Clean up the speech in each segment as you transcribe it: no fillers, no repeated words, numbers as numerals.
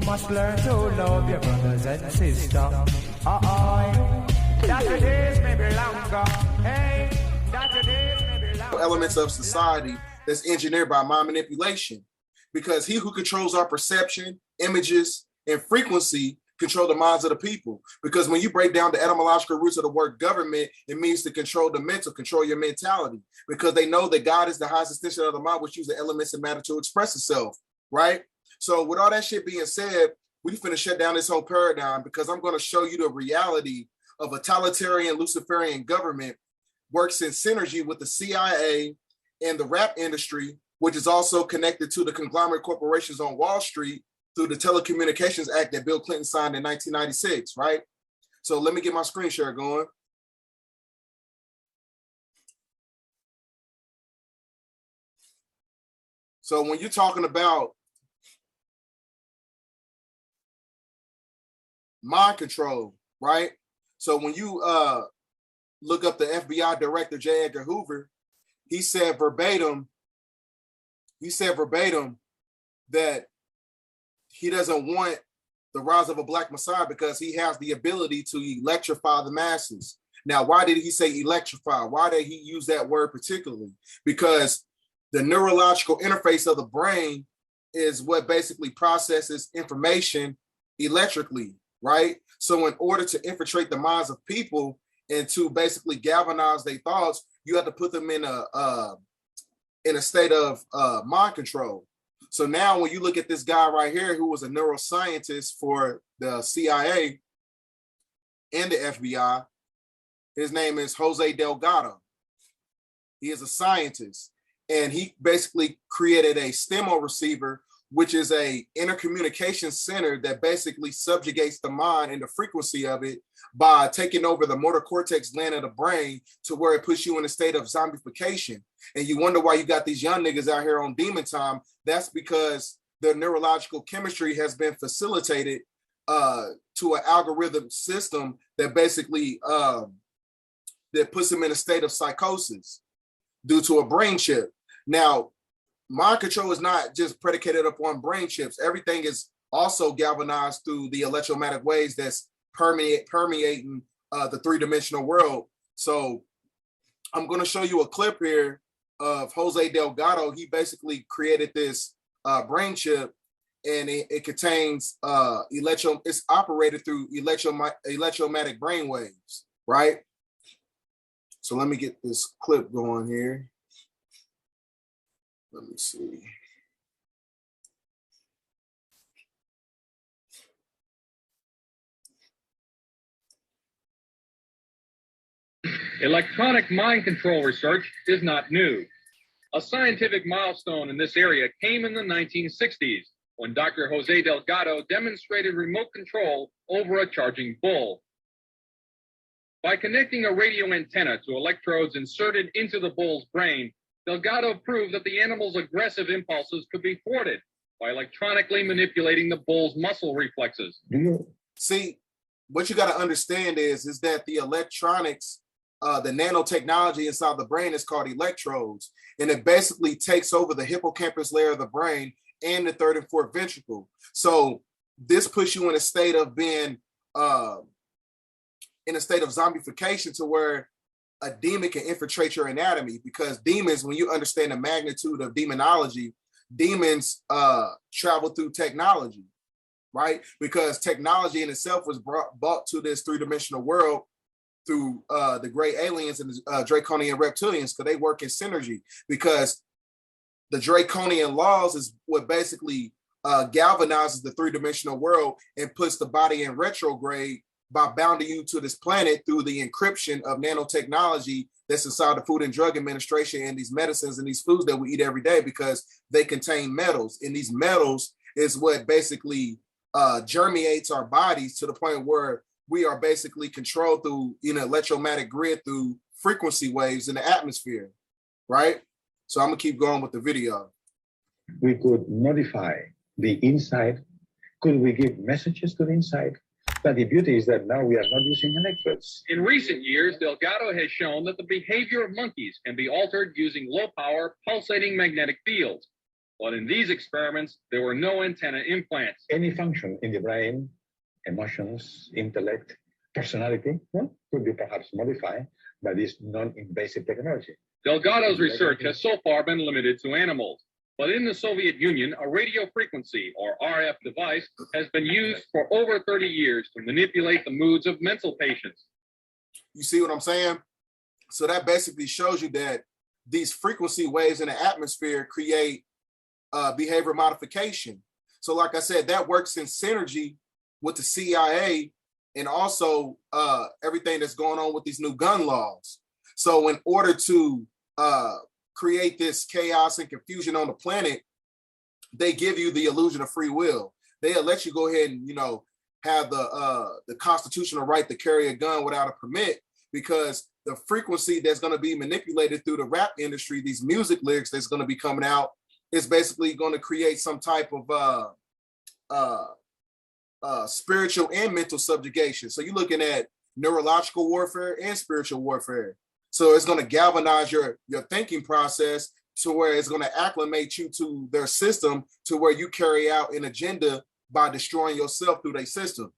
Must learn to love your brothers and sisters. That your days may be longer. Hey, that your days may be longer. Elements of society that's engineered by mind manipulation, because he who controls our perception, images, and frequency control the minds of the people. Because when you break down the etymological roots of the word government, it means to control the mental, control your mentality, because they know that God is the highest extension of the mind, which uses the elements of matter to express itself, right? So with all that shit being said, we finna shut down this whole paradigm, because I'm going to show you the reality of a totalitarian Luciferian government works in synergy with the CIA and the rap industry, which is also connected to the conglomerate corporations on Wall Street through the Telecommunications Act that Bill Clinton signed in 1996, right? So let me get my screen share going. So when you're talking about mind control, right? So when you look up the FBI director, J. Edgar Hoover, he said verbatim that he doesn't want the rise of a black messiah because he has the ability to electrify the masses. Now, why did he say electrify? Why did he use that word particularly? Because the neurological interface of the brain is what basically processes information electrically, right? So in order to infiltrate the minds of people and to basically galvanize their thoughts, you have to put them in a state of mind control. So now when you look at this guy right here, who was a neuroscientist for the CIA and the FBI, his name is Jose Delgado. He is a scientist, and he basically created a STEMO receiver, which is a intercommunication center that basically subjugates the mind and the frequency of it by taking over the motor cortex gland of the brain to where it puts you in a state of zombification. And you wonder why you got these young niggas out here on demon time. That's because their neurological chemistry has been facilitated to an algorithm system that basically that puts them in a state of psychosis due to a brain chip. Now, mind control is not just predicated upon brain chips. Everything is also galvanized through the electromagnetic waves that's permeating the three-dimensional world. So I'm going to show you a clip here of Jose Delgado. He basically created this brain chip, and it contains it's operated through electromagnetic brain waves, right? So let me get this clip going here. Let me see. Electronic mind control research is not new. A scientific milestone in this area came in the 1960s when Dr. Jose Delgado demonstrated remote control over a charging bull. By connecting a radio antenna to electrodes inserted into the bull's brain, Delgado proved that the animal's aggressive impulses could be thwarted by electronically manipulating the bull's muscle reflexes. See, what you got to understand is that the electronics, the nanotechnology inside the brain is called electrodes, and it basically takes over the hippocampus layer of the brain and the third and fourth ventricle. So this puts you in a state of being in a state of zombification, to where a demon can infiltrate your anatomy, because demons, when you understand the magnitude of demonology, demons travel through technology, right? Because technology in itself was brought to this three-dimensional world through the great aliens and the draconian reptilians, because they work in synergy, because the draconian laws is what basically galvanizes the three-dimensional world and puts the body in retrograde by bounding you to this planet through the encryption of nanotechnology that's inside the Food and Drug Administration and these medicines and these foods that we eat every day, because they contain metals. And these metals is what basically germinates our bodies to the point where we are basically controlled through electromagnetic grid through frequency waves in the atmosphere, right? So I'm gonna keep going with the video. We could modify the inside. Could we give messages to the inside? But the beauty is that now we are not using electrodes. In recent years, Delgado has shown that the behavior of monkeys can be altered using low-power, pulsating magnetic fields. But in these experiments, there were no antenna implants. Any function in the brain, emotions, intellect, personality, could be perhaps modified by this non-invasive technology. Delgado's research has so far been limited to animals. But in the Soviet Union, a radio frequency, or RF device, has been used for over 30 years to manipulate the moods of mental patients. You see what I'm saying? So that basically shows you that these frequency waves in the atmosphere create behavior modification. So like I said, that works in synergy with the CIA and also everything that's going on with these new gun laws. So in order to create this chaos and confusion on the planet, they give you the illusion of free will. They'll let you go ahead and, have the constitutional right to carry a gun without a permit, because the frequency that's going to be manipulated through the rap industry, these music lyrics that's going to be coming out, is basically going to create some type of spiritual and mental subjugation. So you're looking at neurological warfare and spiritual warfare. So it's going to galvanize your thinking process to where it's going to acclimate you to their system, to where you carry out an agenda by destroying yourself through their system,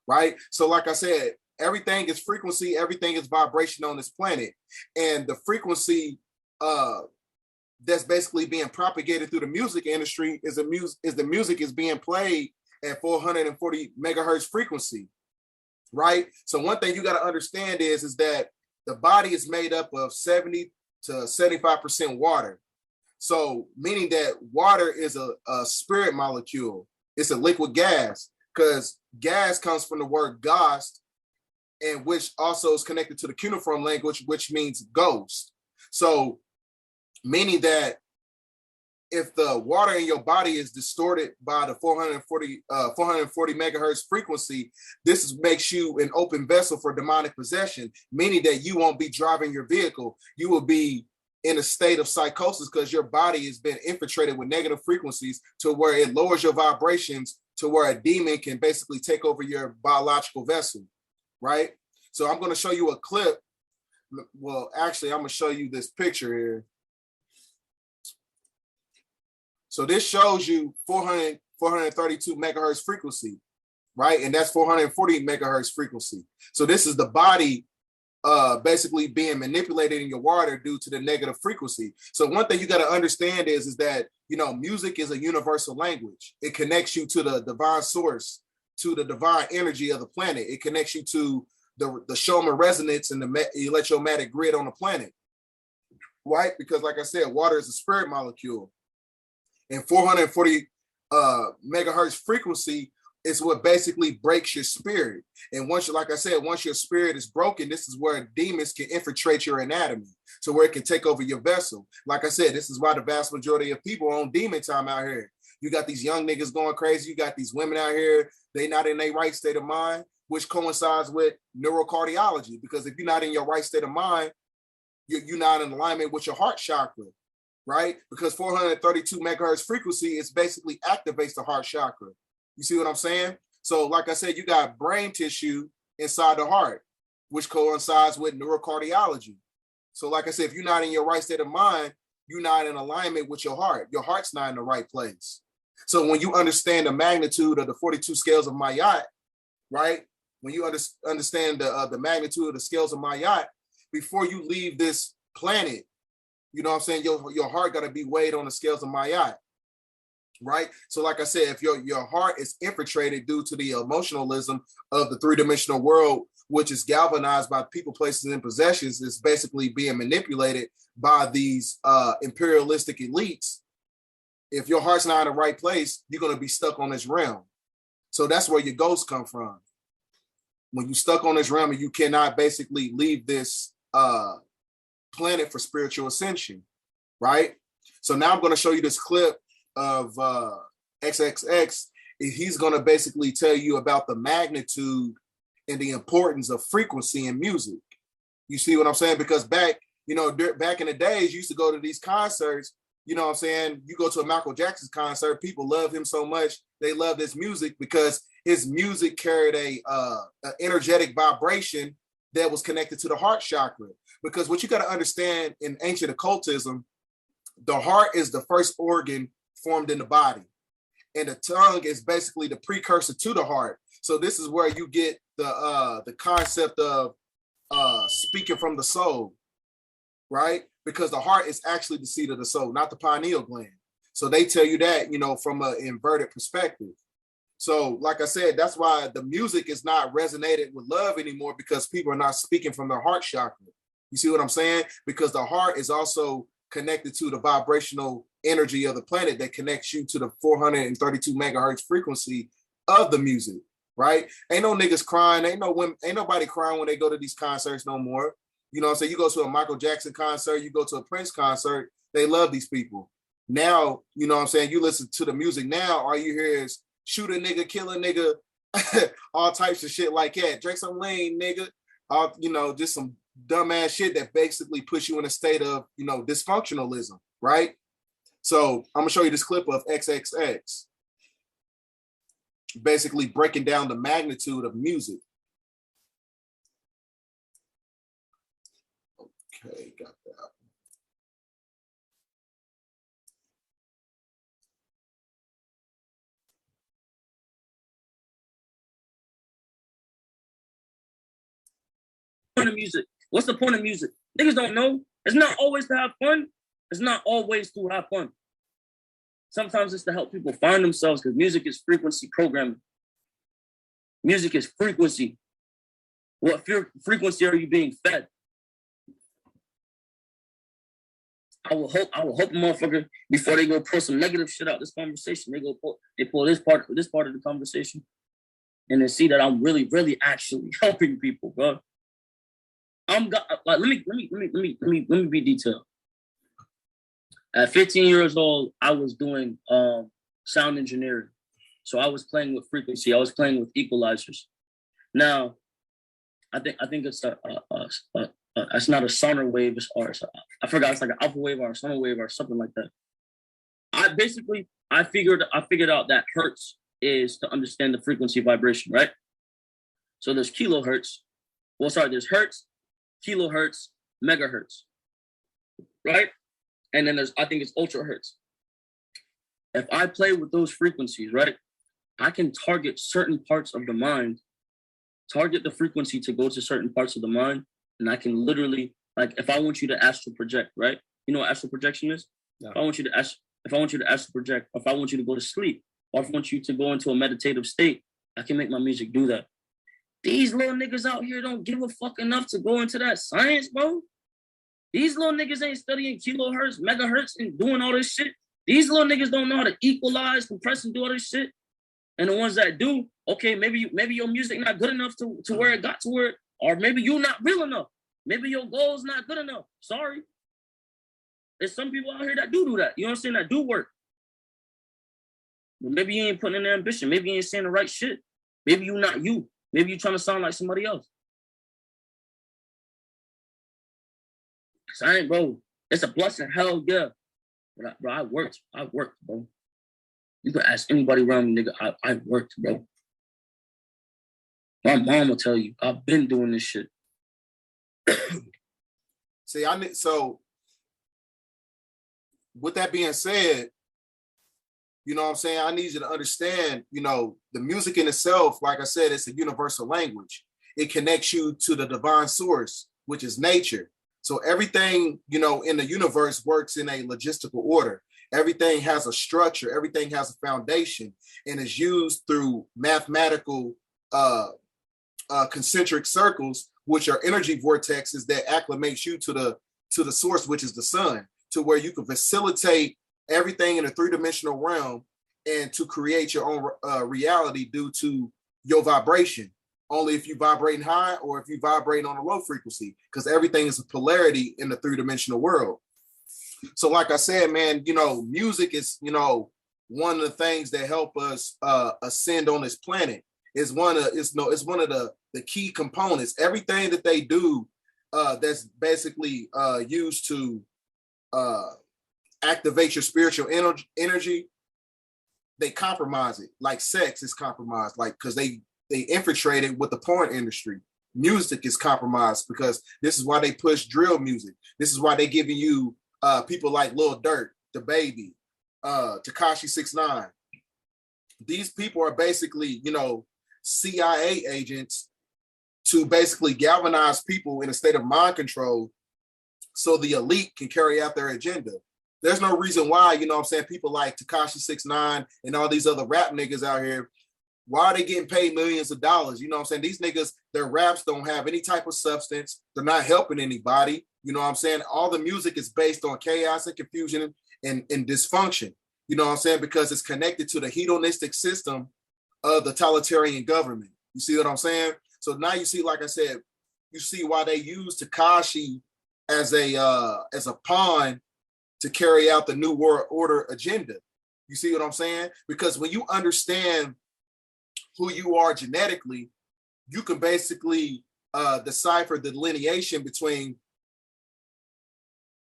right? So like I said, everything is frequency, everything is vibration on this planet. And the frequency that's basically being propagated through the music industry is the music is being played at 440 megahertz frequency, right? So one thing you got to understand is that the body is made up of 70 to 75% water. So meaning that water is a spirit molecule. It's a liquid gas, because gas comes from the word ghost, and which also is connected to the cuneiform language, which means ghost. So meaning that if the water in your body is distorted by the 440 megahertz frequency, makes you an open vessel for demonic possession, meaning that you won't be driving your vehicle. You will be in a state of psychosis because your body has been infiltrated with negative frequencies to where it lowers your vibrations to where a demon can basically take over your biological vessel, right? So I'm going to show you a clip. Well, actually, I'm going to show you this picture here. So this shows you 432 megahertz frequency, right? And that's 440 megahertz frequency. So this is the body basically being manipulated in your water due to the negative frequency. So one thing you got to understand is that, music is a universal language. It connects you to the divine source, to the divine energy of the planet. It connects you to the Schumann resonance and the electromagnetic grid on the planet, right? Because like I said, water is a spirit molecule. And 440 megahertz frequency is what basically breaks your spirit. And once your spirit is broken, this is where demons can infiltrate your anatomy, so where it can take over your vessel. Like I said, this is why the vast majority of people are on demon time out here. You got these young niggas going crazy. You got these women out here, they not in their right state of mind, which coincides with neurocardiology. Because if you're not in your right state of mind, you're not in alignment with your heart chakra, right? Because 432 megahertz frequency is basically activates the heart chakra. You see what I'm saying? So like I said, you got brain tissue inside the heart, which coincides with neurocardiology. So like I said, if you're not in your right state of mind, you're not in alignment with your heart. Your heart's not in the right place. So when you understand the magnitude of the 42 scales of Mayat, right? When you understand the magnitude of the scales of Mayat, before you leave this planet, you know what I'm saying? Your heart got to be weighed on the scales of Mayat, right? So like I said, if your heart is infiltrated due to the emotionalism of the three-dimensional world, which is galvanized by people, places, and possessions, is basically being manipulated by these imperialistic elites. If your heart's not in the right place, you're going to be stuck on this realm. So that's where your ghosts come from. When you're stuck on this realm and you cannot basically leave this planet for spiritual ascension, right? So now I'm going to show you this clip of XXX. He's going to basically tell you about the magnitude and the importance of frequency in music. You see what I'm saying? Because back in the days, you used to go to these concerts, you know what I'm saying? You go to a Michael Jackson concert, people love him so much, they love this music because his music carried a energetic vibration that was connected to the heart chakra. Because what you got to understand in ancient occultism, the heart is the first organ formed in the body. And the tongue is basically the precursor to the heart. So this is where you get the concept of speaking from the soul, right? Because the heart is actually the seat of the soul, not the pineal gland. So they tell you that, you know, from an inverted perspective. So like I said, that's why the music is not resonated with love anymore, because people are not speaking from their heart chakra. You see what I'm saying? Because the heart is also connected to the vibrational energy of the planet that connects you to the 432 megahertz frequency of the music, right? Ain't no niggas crying. Ain't nobody crying when they go to these concerts no more. You know what I'm saying? You go to a Michael Jackson concert, you go to a Prince concert, they love these people. Now, you know what I'm saying? You listen to the music now, all you hear is shoot a nigga, kill a nigga, all types of shit like that. Drink some lean, nigga. You know, just some dumbass shit that basically puts you in a state of, you know, dysfunctionalism, right? So I'm gonna show you this clip of XXX, basically breaking down the magnitude of music. Okay, got that. Point of music? What's the point of music? Niggas don't know. It's not always to have fun. It's not always to have fun. Sometimes it's to help people find themselves, because music is frequency programming. Music is frequency. What frequency are you being fed? I will hope a motherfucker, before they go pull some negative shit out this conversation, they pull this part of the conversation, and then see that I'm really, really actually helping people, bro. Let me be detailed. At 15 years old, I was doing sound engineering. So I was playing with frequency. I was playing with equalizers. Now, I think it's it's not a sonar wave, I forgot, it's like an alpha wave or a sonar wave or something like that. I figured out that hertz is to understand the frequency vibration, right? So there's kilohertz. There's hertz, kilohertz, megahertz, right? And then I think it's ultra hertz. If I play with those frequencies, right, I can target certain parts of the mind, target the frequency to go to certain parts of the mind, and I can literally, like, if I want you to astral project, right? You know what astral projection is? Yeah. If I want you to astral project, if I want you to go to sleep, or if I want you to go into a meditative state, I can make my music do that. These little niggas out here don't give a fuck enough to go into that science, bro. These little niggas ain't studying kilohertz, megahertz, and doing all this shit. These little niggas don't know how to equalize, compress, and do all this shit. And the ones that do, okay, maybe your music not good enough to where it got to where, or maybe you not real enough. Maybe your goal's not good enough. Sorry. There's some people out here that do that. You know what I'm saying? That do work. But maybe you ain't putting in the ambition. Maybe you ain't saying the right shit. Maybe you not you. Maybe you trying to sound like somebody else. Cause I ain't, bro. It's a blessing. Hell yeah. But bro, I worked, bro. You can ask anybody around me, nigga. I worked, bro. My mom will tell you, I've been doing this shit. See, so with that being said, you know what I'm saying? I need you to understand, you know, the music in itself, like I said, it's a universal language. It connects you to the divine source, which is nature. So everything, you know, in the universe works in a logistical order. Everything has a structure, everything has a foundation, and is used through mathematical concentric circles, which are energy vortexes that acclimates you to the source, which is the sun, to where you can facilitate everything in a three-dimensional realm and to create your own reality due to your vibration. Only if you vibrating high or if you vibrate on a low frequency, because everything is a polarity in the three-dimensional world. So like I said, man, you know, music is, you know, one of the things that help us ascend on this planet. It's one of the key components. Everything that they do that's basically used to activate your spiritual energy, they compromise it. Like sex is compromised, like, because they infiltrated with the porn industry. Music is compromised because this is why they push drill music. This is why they giving you people like Lil Durk, DaBaby, Tekashi 6ix9ine. These people are basically, you know, CIA agents to basically galvanize people in a state of mind control so the elite can carry out their agenda. There's no reason why, you know what I'm saying, people like Tekashi 6ix9ine and all these other rap niggas out here, why are they getting paid millions of dollars? You know what I'm saying? These niggas, their raps don't have any type of substance. They're not helping anybody. You know what I'm saying? All the music is based on chaos and confusion and dysfunction. You know what I'm saying? Because it's connected to the hedonistic system of the totalitarian government. You see what I'm saying? So now you see, like I said, you see why they use Tekashi as a pawn to carry out the New World Order agenda. You see what I'm saying? Because when you understand who you are genetically, you can basically decipher the delineation between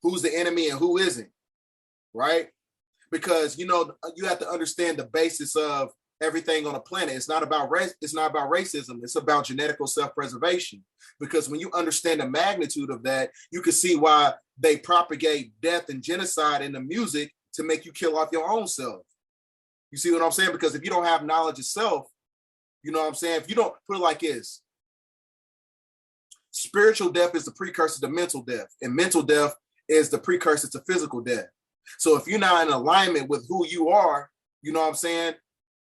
who's the enemy and who isn't, right? Because, you know, you have to understand the basis of everything on the planet. It's not about race. It's not about racism. It's about genetical self-preservation. Because when you understand the magnitude of that, you can see why they propagate death and genocide in the music to make you kill off your own self. You see what I'm saying? Because if you don't have knowledge of self, you know what I'm saying? If you don't, put it like this, spiritual death is the precursor to mental death, and mental death is the precursor to physical death. So if you're not in alignment with who you are, you know what I'm saying,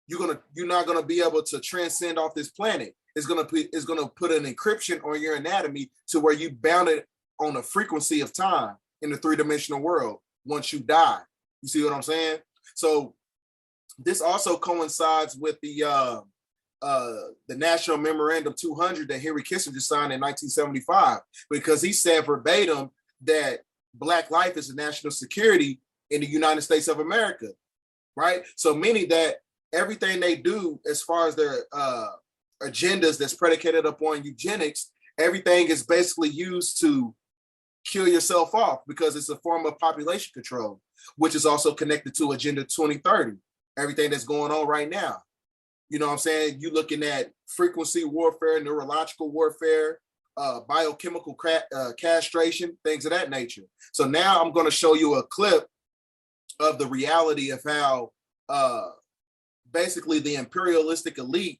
you're not gonna be able to transcend off this planet. It's gonna put an encryption on your anatomy to where you bounded on a frequency of time in the three-dimensional world once you die. You see what I'm saying? So this also coincides with the National Memorandum 200 that Henry Kissinger signed in 1975, because he said verbatim that Black life is a national security in the United States of America, right? So meaning that everything they do as far as their agendas that's predicated upon eugenics, everything is basically used to kill yourself off, because it's a form of population control, which is also connected to Agenda 2030, everything that's going on right now. You know what I'm saying? You're looking at frequency warfare, neurological warfare, biochemical castration, things of that nature. So now I'm going to show you a clip of the reality of how basically the imperialistic elite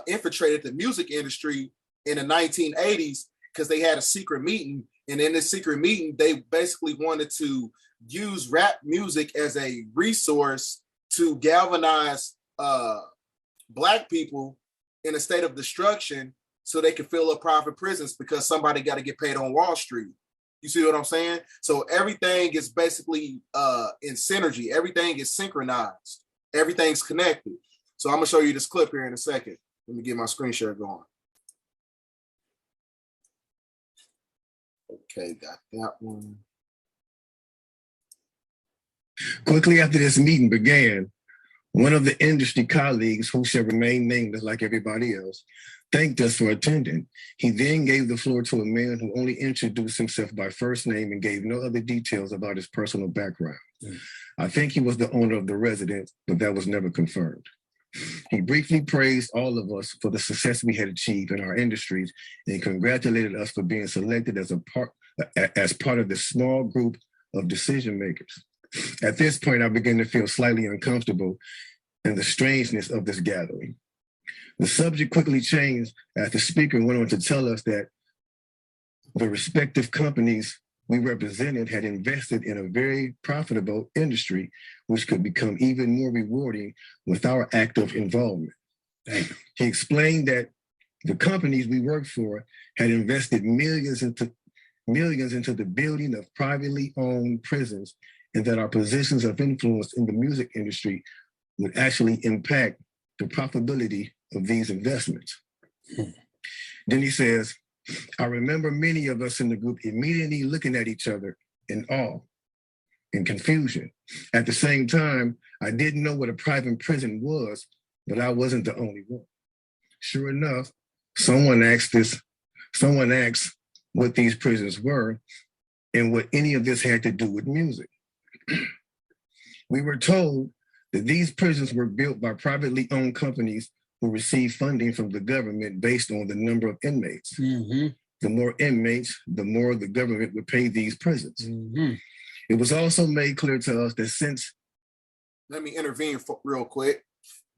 infiltrated the music industry in the 1980s, because they had a secret meeting. And in this secret meeting, they basically wanted to use rap music as a resource to galvanize Black people in a state of destruction so they can fill up private prisons, because somebody got to get paid on Wall Street. You see what I'm saying? So everything is basically in synergy. Everything is synchronized. Everything's connected. So I'm going to show you this clip here in a second. Let me get my screen share going. Okay, got that one. Quickly after this meeting began, one of the industry colleagues, who shall remain nameless like everybody else, thanked us for attending. He then gave the floor to a man who only introduced himself by first name and gave no other details about his personal background. I think he was the owner of the residence, but that was never confirmed. He briefly praised all of us for the success we had achieved in our industries and congratulated us for being selected as part of the small group of decision makers. At this point, I began to feel slightly uncomfortable in the strangeness of this gathering. The subject quickly changed as the speaker went on to tell us that the respective companies we represented had invested in a very profitable industry, which could become even more rewarding with our active involvement. He explained that the companies we worked for had invested millions into the building of privately owned prisons, and that our positions of influence in the music industry would actually impact the profitability of these investments. Then he says, I remember many of us in the group immediately looking at each other in awe and confusion. At the same time, I didn't know what a private prison was, but I wasn't the only one. Sure enough, someone asked what these prisons were and what any of this had to do with music. We were told that these prisons were built by privately owned companies who received funding from the government based on the number of inmates. The more inmates, the more the government would pay these prisons. It was also made clear to us that since let me intervene real quick,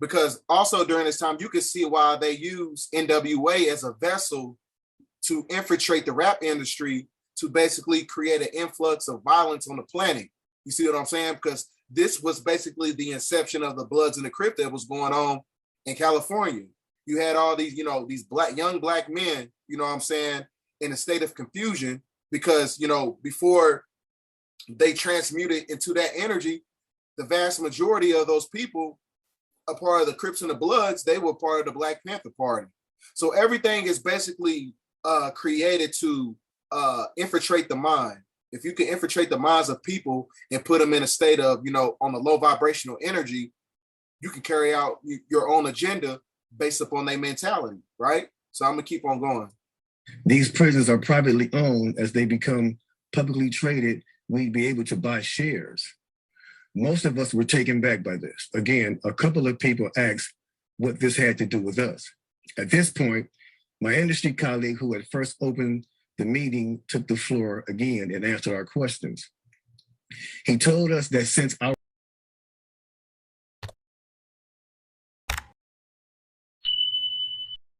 because also during this time, you can see why they use NWA as a vessel to infiltrate the rap industry to basically create an influx of violence on the planet. You see what I'm saying? Because this was basically the inception of the Bloods and the Crips that was going on in California. You had all these, these young black men, you know what I'm saying, in a state of confusion because, before they transmuted into that energy, the vast majority of those people, a part of the Crips and the Bloods, they were part of the Black Panther Party. So everything is basically created to infiltrate the mind. If you can infiltrate the minds of people and put them in a state of, on a low vibrational energy, you can carry out your own agenda based upon their mentality, right? So I'm gonna keep on going. These prisons are privately owned. As they become publicly traded, we'd be able to buy shares. Most of us were taken back by this. Again, a couple of people asked what this had to do with us. At this point, my industry colleague who had first opened the meeting took the floor again and answered our questions. He told us that since our